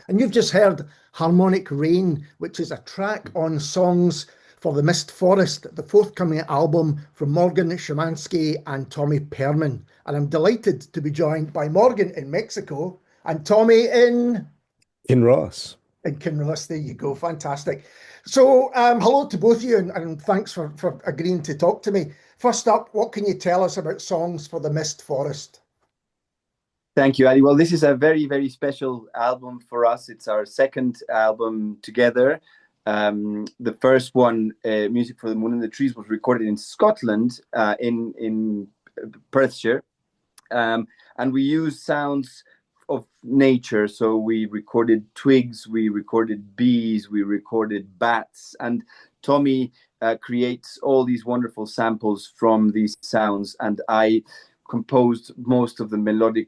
And you've just heard Harmonic Rain, which is a track on songs for the Mist Forest, the forthcoming album from Morgan Szymanski and Tommy Perman. And I'm delighted to be joined by Morgan in Mexico and Tommy In Ross. in Kinross. There you go, fantastic. So hello to both of you and thanks for agreeing to talk to me. First up, what can you tell us about songs for the Mist Forest? Thank you, Ali. Well, this is a very, very special album for us. It's our second album together. The first one, Music for the Moon and the Trees, was recorded in Scotland, in Perthshire. And we used sounds of nature. So we recorded twigs, we recorded bees, we recorded bats. And Tommy creates all these wonderful samples from these sounds. And I composed most of the melodic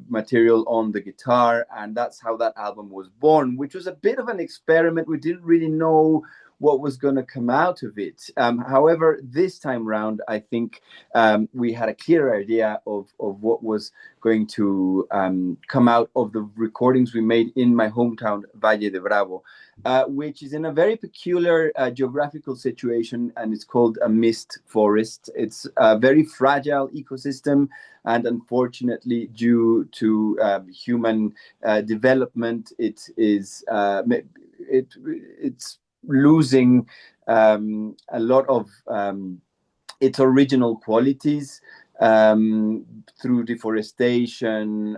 material on the guitar, and that's how that album was born, which was a bit of an experiment. We didn't really know what was going to come out of it. However, this time round, I think we had a clear idea of what was going to come out of the recordings we made in my hometown, Valle de Bravo, which is in a very peculiar geographical situation, and it's called a mist forest. It's a very fragile ecosystem, and unfortunately, due to human development, it's losing a lot of its original qualities through deforestation,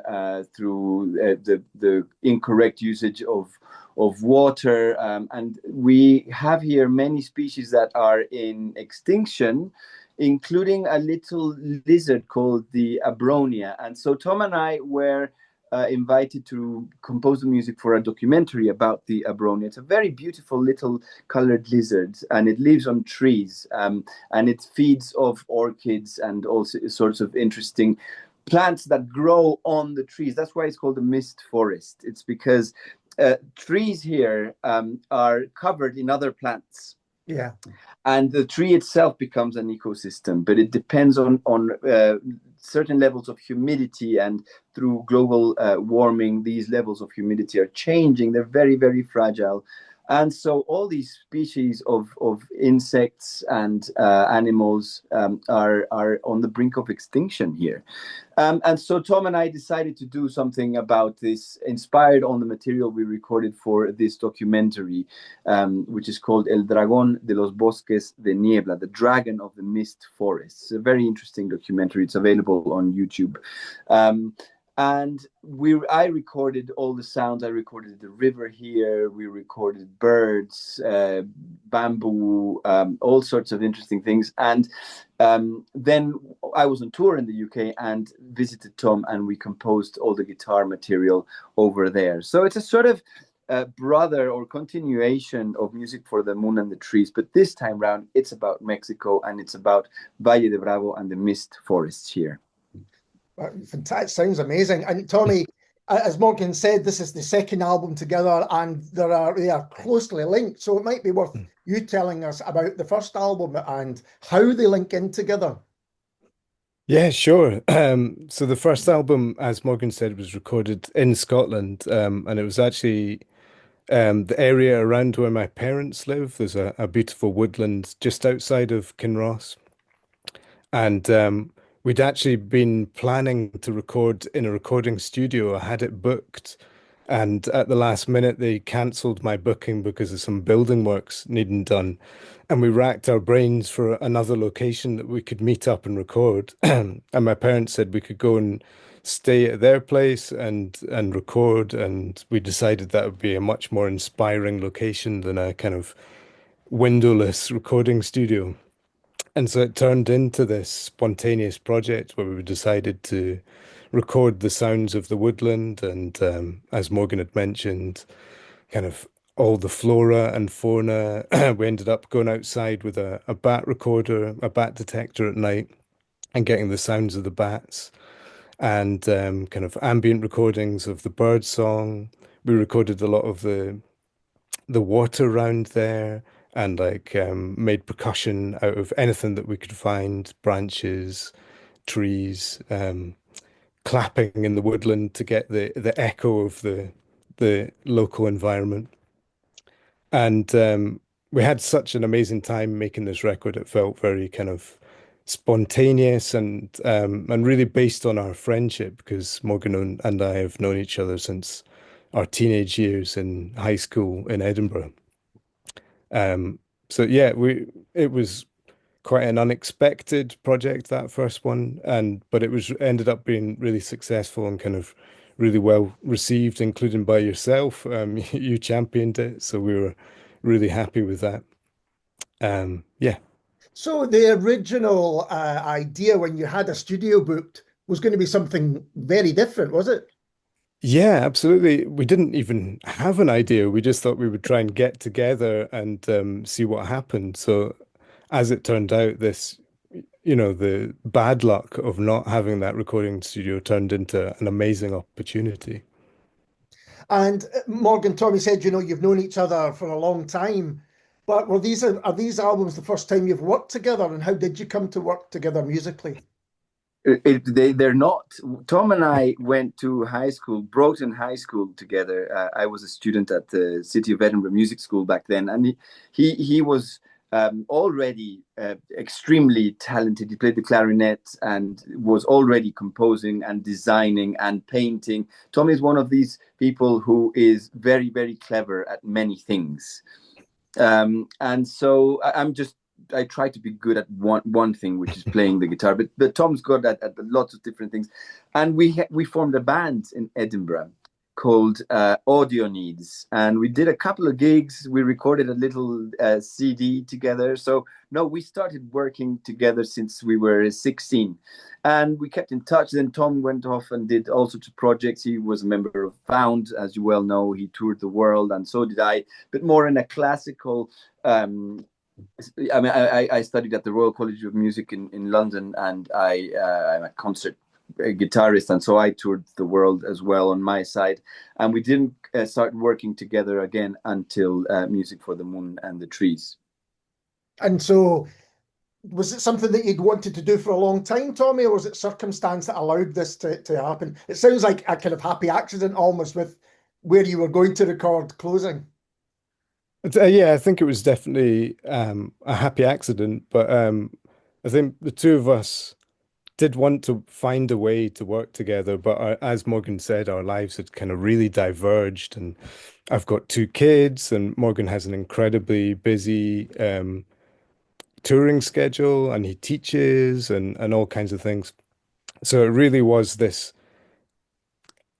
through the incorrect usage of water, and we have here many species that are in extinction, including a little lizard called the abronia. And so Tom and I were invited to compose the music for a documentary about the abronia. It's a very beautiful little colored lizard, and it lives on trees, and it feeds off orchids and all sorts of interesting plants that grow on the trees. That's why it's called the mist forest. It's because trees here are covered in other plants. Yeah. And the tree itself becomes an ecosystem, but it depends on certain levels of humidity, and through global warming, these levels of humidity are changing. They're very, very fragile. And so all these species of insects and animals are on the brink of extinction here. And so Tom and I decided to do something about this, inspired on the material we recorded for this documentary, which is called El Dragón de los Bosques de Niebla, the Dragon of the Mist Forests. It's a very interesting documentary. It's available on YouTube. And I recorded all the sounds. I recorded the river here. We recorded birds, bamboo, all sorts of interesting things. And then I was on tour in the UK and visited Tom, and we composed all the guitar material over there. So it's a sort of brother or continuation of Music for the Moon and the Trees. But this time round, it's about Mexico, and it's about Valle de Bravo and the mist forests here. Fantastic. Sounds amazing. And Tommy, as Morgan said, this is the second album together, and they are closely linked. So it might be worth you telling us about the first album and how they link in together. Yeah, sure. So the first album, as Morgan said, was recorded in Scotland, and it was actually the area around where my parents live. There's a beautiful woodland just outside of Kinross, and we'd actually been planning to record in a recording studio. I had it booked, and at the last minute, they cancelled my booking because of some building works needing done. And we racked our brains for another location that we could meet up and record. And my parents said we could go and stay at their place and record. And we decided that would be a much more inspiring location than a kind of windowless recording studio. And so it turned into this spontaneous project where we decided to record the sounds of the woodland and, as Morgan had mentioned, kind of all the flora and fauna. We ended up going outside with a bat recorder, a bat detector at night, and getting the sounds of the bats, and kind of ambient recordings of the bird song. We recorded a lot of the water around there, and like made percussion out of anything that we could find, branches, trees, clapping in the woodland to get the echo of the local environment. And we had such an amazing time making this record. It felt very kind of spontaneous and really based on our friendship, because Morgan and I have known each other since our teenage years in high school in Edinburgh. So yeah, it was quite an unexpected project, that first one, but it was ended up being really successful and kind of really well received, including by yourself. You championed it, so we were really happy with that. Yeah. So the original idea when you had a studio booked was going to be something very different, was it? Yeah, absolutely. We didn't even have an idea. We just thought we would try and get together and see what happened. So as it turned out, the bad luck of not having that recording studio turned into an amazing opportunity. And Morgan, Tommy said, you've known each other for a long time, but are these albums the first time you've worked together, and how did you come to work together musically? They're not. Tom and I went to Broughton High School together. I was a student at the City of Edinburgh Music School back then, and he was already extremely talented. He played the clarinet and was already composing and designing and painting. Tom is one of these people who is very, very clever at many things. And so I try to be good at one thing, which is playing the guitar, but Tom's good at lots of different things. And we formed a band in Edinburgh called Audio Needs, and we did a couple of gigs. We recorded a little CD together. So no, we started working together since we were 16, and we kept in touch. Then Tom went off and did all sorts of projects. He was a member of Found, as you well know. He toured the world, and so did I, but more in a classical. I studied at the Royal College of Music in London, and I'm a concert guitarist, and so I toured the world as well on my side. And we didn't start working together again until Music for the Moon and the Trees. And so, was it something that you'd wanted to do for a long time, Tommy, or was it circumstance that allowed this to happen? It sounds like a kind of happy accident almost, with where you were going to record closing. Yeah, I think it was definitely a happy accident, but I think the two of us did want to find a way to work together, but as Morgan said, our lives had kind of really diverged, and I've got two kids, and Morgan has an incredibly busy touring schedule, and he teaches and all kinds of things. So it really was this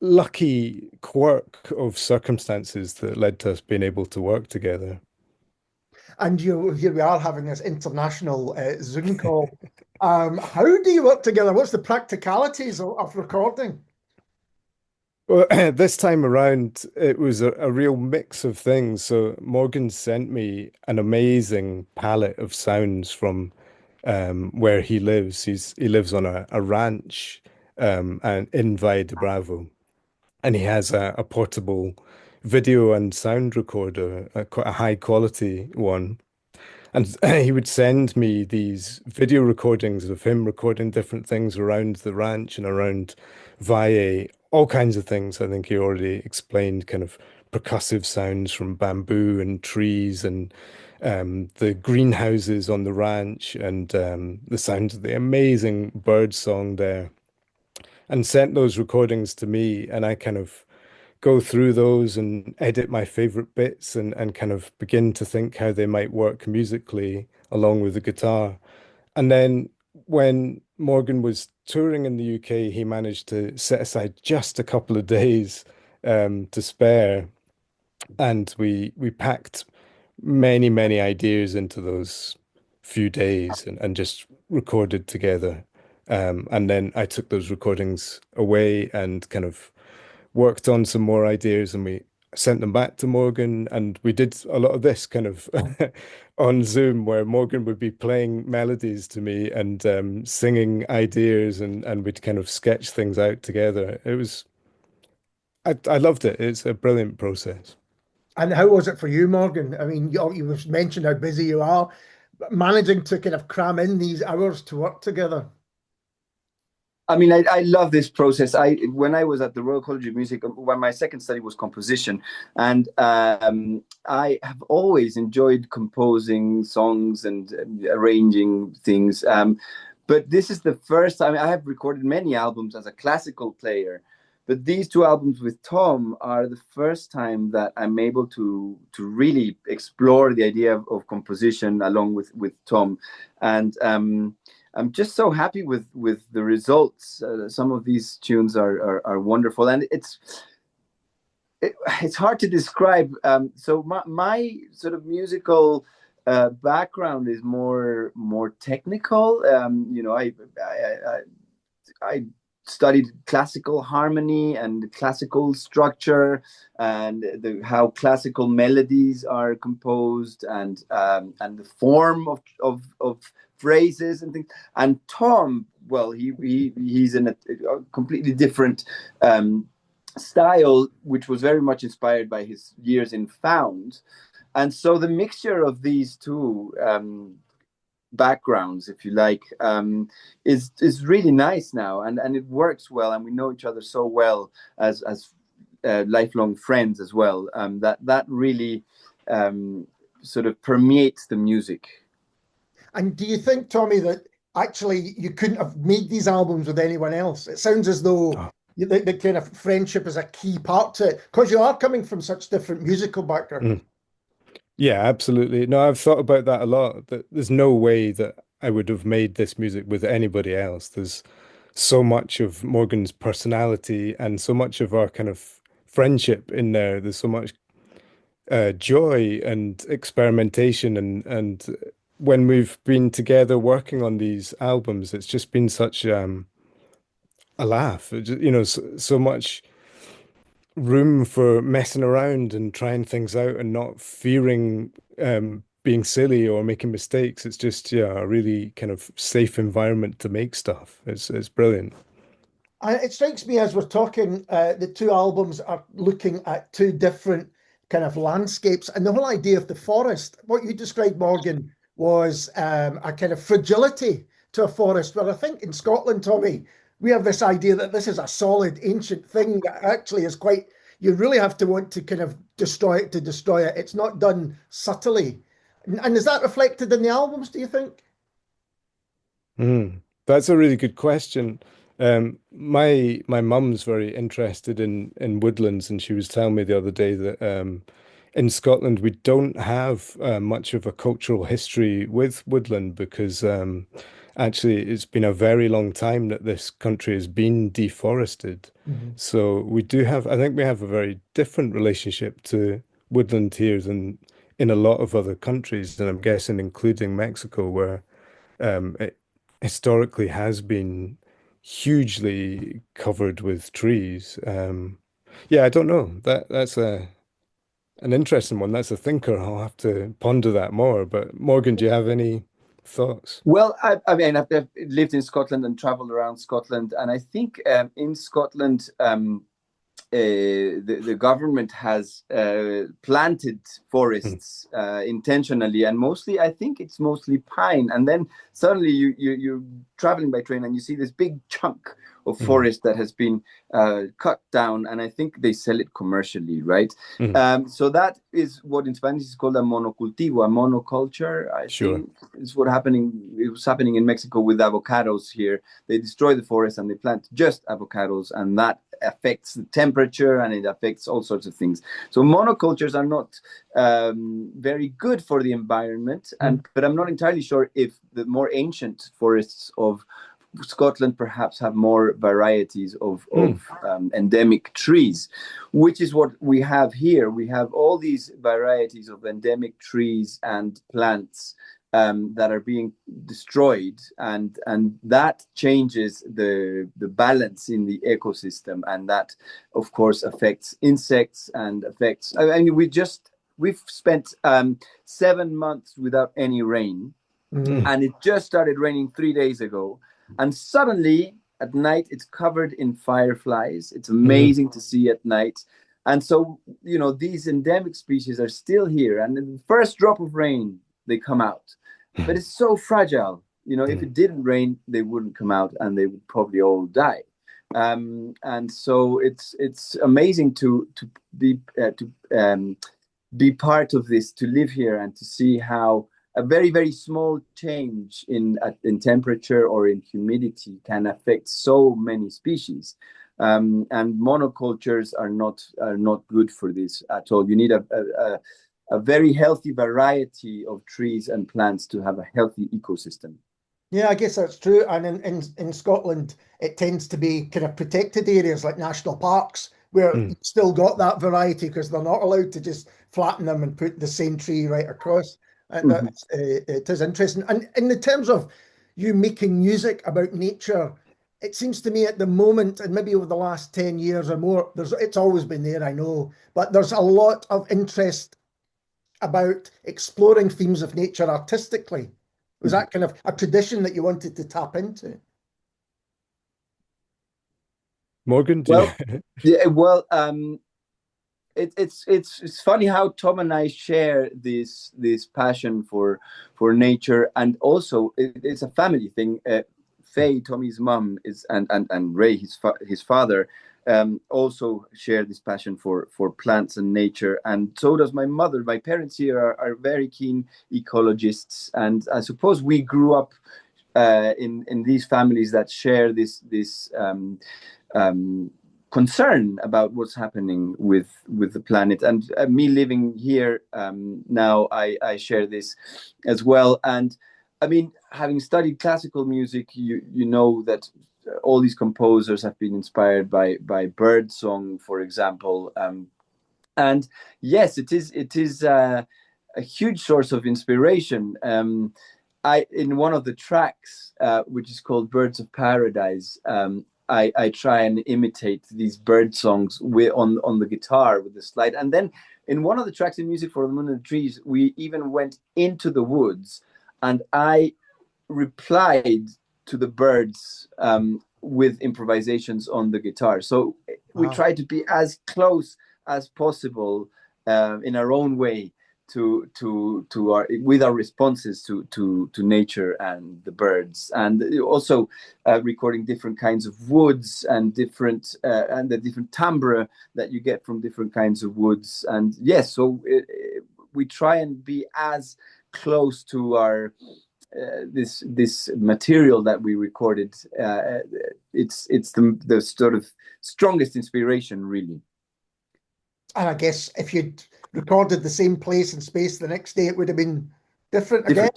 lucky quirk of circumstances that led to us being able to work together. And here we are having this international Zoom call. How do you work together? What's the practicalities of recording? Well, this time around, it was a real mix of things. So Morgan sent me an amazing palette of sounds from where he lives. He lives on a ranch and in Valle de Bravo. And he has a portable video and sound recorder, quite a high quality one. And he would send me these video recordings of him recording different things around the ranch and around Valle, all kinds of things. I think he already explained kind of percussive sounds from bamboo and trees, and the greenhouses on the ranch, and the sounds of the amazing bird song there, and sent those recordings to me. And I kind of go through those and edit my favorite bits and kind of begin to think how they might work musically along with the guitar. And then when Morgan was touring in the UK, he managed to set aside just a couple of days to spare. And we packed many, many ideas into those few days and just recorded together. And then I took those recordings away and kind of worked on some more ideas, and we sent them back to Morgan, and we did a lot of this kind of on Zoom, where Morgan would be playing melodies to me and singing ideas, and we'd kind of sketch things out together. I loved it. It's a brilliant process. And how was it for you, Morgan? I mean, you mentioned how busy you are, but managing to kind of cram in these hours to work together. I mean, I love this process. When I was at the Royal College of Music, when my second study was composition, and I have always enjoyed composing songs and arranging things. But this is the first time. I have recorded many albums as a classical player, but these two albums with Tom are the first time that I'm able to really explore the idea of composition along with Tom, and I'm just so happy with the results. Some of these tunes are wonderful, and it's hard to describe. So my sort of musical background is more technical. I studied classical harmony and classical structure, and how classical melodies are composed, and the form of phrases and things. And Tom, well, he's in a completely different style, which was very much inspired by his years in Found. And so the mixture of these two backgrounds, if you like, is really nice now, and it works well, and we know each other so well as lifelong friends as well, that really sort of permeates the music. And do you think, Tommy, that actually you couldn't have made these albums with anyone else? It sounds as though the kind of friendship is a key part to it, because you are coming from such different musical backgrounds. Yeah, absolutely. No, I've thought about that a lot. That there's no way that I would have made this music with anybody else. There's so much of Morgan's personality and so much of our kind of friendship in there. There's so much joy and experimentation, and when we've been together working on these albums, it's just been such a laugh. So much room for messing around and trying things out and not fearing being silly or making mistakes. It's just a really kind of safe environment to make stuff. It's brilliant. It strikes me as we're talking, the two albums are looking at two different kind of landscapes, and the whole idea of the forest, what you described, Morgan, was a kind of fragility to a forest, where I think in Scotland, Tommy, we have this idea that this is a solid ancient thing that actually is quite, you really have to want to kind of destroy it to destroy it. It's not done subtly. And is that reflected in the albums, do you think? That's a really good question. My mum's very interested in woodlands, and she was telling me the other day that in Scotland we don't have much of a cultural history with woodland, because actually it's been a very long time that this country has been deforested. So we do have, I think we have a very different relationship to woodland here than in a lot of other countries, and I'm guessing including Mexico, where it historically has been hugely covered with trees. Yeah, I don't know. That's an interesting one. That's a thinker. I'll have to ponder that more. But Morgan, do you have any thoughts? Well, I mean, I've lived in Scotland and traveled around Scotland, and I think in Scotland, the government has planted forests intentionally, and mostly, I think it's mostly pine. And then suddenly you're traveling by train and you see this big chunk of forest that has been cut down, and I think they sell it commercially, right? So that is what in Spanish is called a monocultivo, a monoculture. I think is what it was happening in Mexico with avocados here. They destroy the forest and they plant just avocados, and that affects the temperature and it affects all sorts of things. So monocultures are not very good for the environment, but I'm not entirely sure if the more ancient forests of Scotland perhaps have more varieties of endemic trees, which is what we have here. We have all these varieties of endemic trees and plants that are being destroyed, and that changes the balance in the ecosystem, and that of course affects insects and affects, I mean, we've spent 7 months without any rain, and it just started raining 3 days ago, and suddenly at night it's covered in fireflies. It's amazing to see at night. And so, you know, these endemic species are still here, and in the first drop of rain they come out, but it's so fragile. If it didn't rain, they wouldn't come out, and they would probably all die. And so it's amazing to be part of this, to live here, and to see how a very, very small change in temperature or in humidity can affect so many species. And monocultures are not good for this at all. You need a very healthy variety of trees and plants to have a healthy ecosystem. Yeah, I guess that's true. And in Scotland, it tends to be kind of protected areas like national parks, where you've still got that variety, because they're not allowed to just flatten them and put the same tree right across. It is interesting. And in the terms of you making music about nature, it seems to me at the moment, and maybe over the last 10 years or more, it's always been there, I know, but there's a lot of interest about exploring themes of nature artistically. Was that kind of a tradition that you wanted to tap into? Morgan, it's funny how Tom and I share this passion for nature, and also it's a family thing. Faye, Tommy's mum, and Ray, his father, also share this passion for plants and nature, and so does my mother. My parents here are very keen ecologists, and I suppose we grew up in these families that share this concern about what's happening with the planet. And me living here now, I share this as well. And I mean, having studied classical music, you know that all these composers have been inspired by bird song, for example. And yes, it is a huge source of inspiration. In one of the tracks, which is called Birds of Paradise, I try and imitate these bird songs on the guitar with the slide. And then in one of the tracks in Music for the Moon and the Trees, we even went into the woods, and I replied to the birds with improvisations on the guitar. So we try to be as close as possible in our own way with our responses to nature and the birds, and also recording different kinds of woods and the different timbre that you get from different kinds of woods. And yes, so we try and be as close to our this material that we recorded. It's the sort of strongest inspiration, really. And I guess if you'd recorded the same place and space the next day, it would have been different again.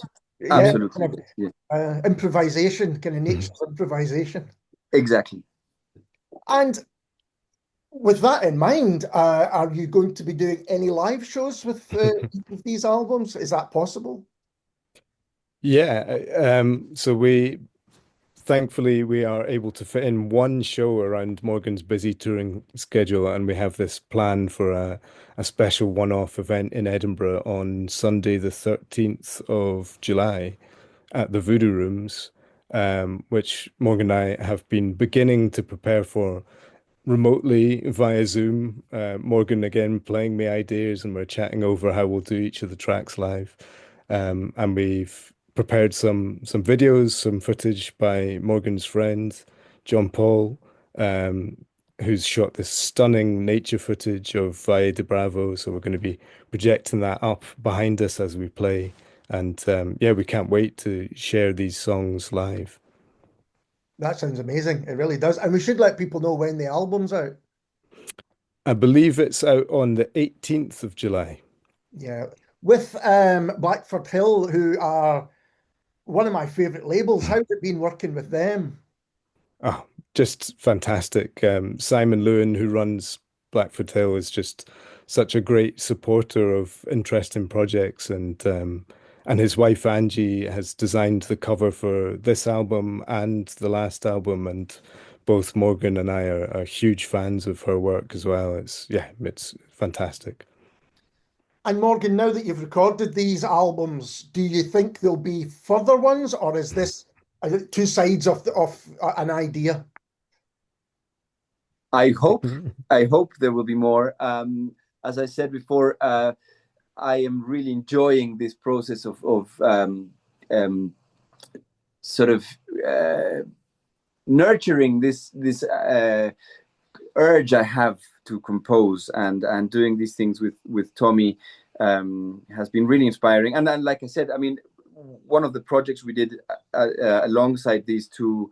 Absolutely. Kind of, improvisation, kind of nature's improvisation. Exactly. And with that in mind, are you going to be doing any live shows with these albums? Is that possible? Yeah, so thankfully we are able to fit in one show around Morgan's busy touring schedule, and we have this plan for a special one-off event in Edinburgh on Sunday, the 13th of July at the Voodoo Rooms, which Morgan and I have been beginning to prepare for remotely via Zoom. Morgan again playing me ideas, and we're chatting over how we'll do each of the tracks live. And we've prepared some videos, some footage by Morgan's friend, John Paul, who's shot this stunning nature footage of Valle de Bravo. So we're going to be projecting that up behind us as we play. And yeah, we can't wait to share these songs live. That sounds amazing. It really does. And we should let people know when the album's out. I believe it's out on the 18th of July. Yeah. With Blackford Hill, who are one of my favourite labels. How's it been working with them? Oh, just fantastic. Simon Lewin, who runs Blackford Hill, is just such a great supporter of interesting projects, and his wife Angie has designed the cover for this album and the last album, and both Morgan and I are huge fans of her work as well. It's fantastic. And Morgan, now that you've recorded these albums, do you think there'll be further ones, or is this two sides of an idea? I hope there will be more. As I said before, I am really enjoying this process of sort of nurturing this urge I have to compose, and doing these things with Tommy has been really inspiring. And then, like I said, I mean, one of the projects we did alongside these two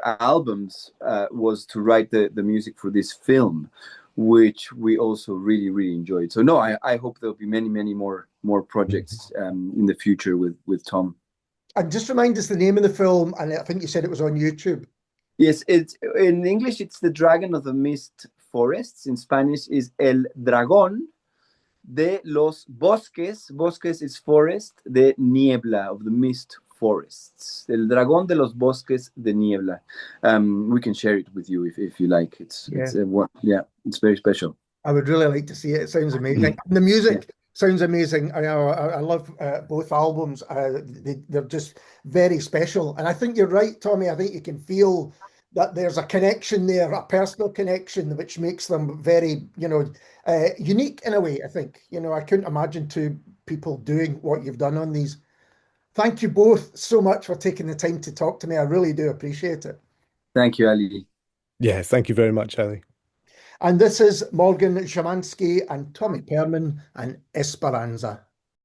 albums was to write the music for this film, which we also really enjoyed. So no, I hope there'll be many more projects in the future with Tom. And just remind us the name of the film, and I think you said it was on YouTube. Yes, it's in English, it's The Dragon of the Mist Forests. In Spanish is El Dragón de los Bosques. Bosques is forest, de niebla, of the mist forests. El Dragón de los Bosques de Niebla. We can share it with you if you like. It's very special. I would really like to see it. It sounds amazing. And the music sounds amazing. I love both albums. They're just very special. And I think you're right, Tommy. I think you can feel that there's a connection there, a personal connection, which makes them very, unique in a way, I think. I couldn't imagine two people doing what you've done on these. Thank you both so much for taking the time to talk to me. I really do appreciate it. Thank you, Ali. Yeah, thank you very much, Ali. And this is Morgan Szymanski and Tommy Perman and Esperanza.